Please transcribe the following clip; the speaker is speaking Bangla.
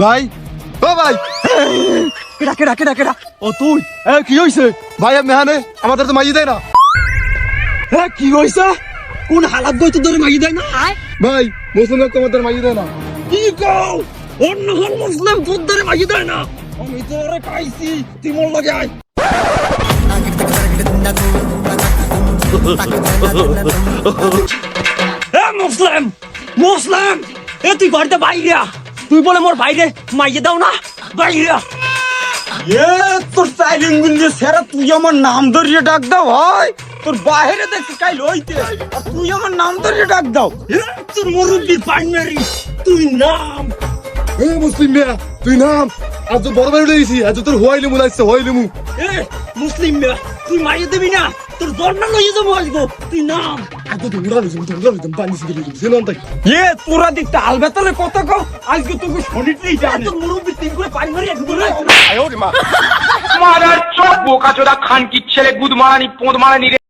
ভাই ও ভাই কেডা কেডা কেডা ও তুই কি হইছে ভাই আমি হানে আমাদের তো মাইয়ে দেয় না। কি হইছে? কোন হালাত গই তো ধরে মাগি দেয় না? ভাই মুসলিম লোক আমাদের মাইয়ে দেয় না। কি কও? অন্য হল মুসলিম তোর ধরে মাগি দেয় না? আমি তোরে খাইছি, তুই মোর লগে আয়। মুসলিম মুসলিম তুই বাড়িতে বাইরে, তুই বলে মোর বাইরে মাইয়ে দাও না বাইরে। তোর সাইলিং গুলিয়ে সেরা তুই আমার নাম ধরিয়ে ডাক দাও হয়, তোর বাইরে দেখছি কাইল হইতে আর তুই আমার নাম ধরিয়ে ডাক দাও। তোর মুরব্বি পাইনারি তুই নাম মুসলিম মিয়া তুই নাম আজ তো বড় বাড়ি লইছি আজ তোর হইলে মু লাগছে হইলে মু মুসলিম মেয়ে তুই মাইয়ে দিবি না, তোর জন্ম লইয়ে যাবো আসবো, তুই নাম আজ তো উড়া লইছি পানি সিগি লইছি সেলন তাই তোরা দিক তাল বেতলে কত কও আজকে তোকে শনিতেই জানে তোর মুরব্বি তিন করে পাইনারি এক বলে মারার চোখ বোকা চোদা খানকির ছেলে গুদ মারানি পোঁদ মারানি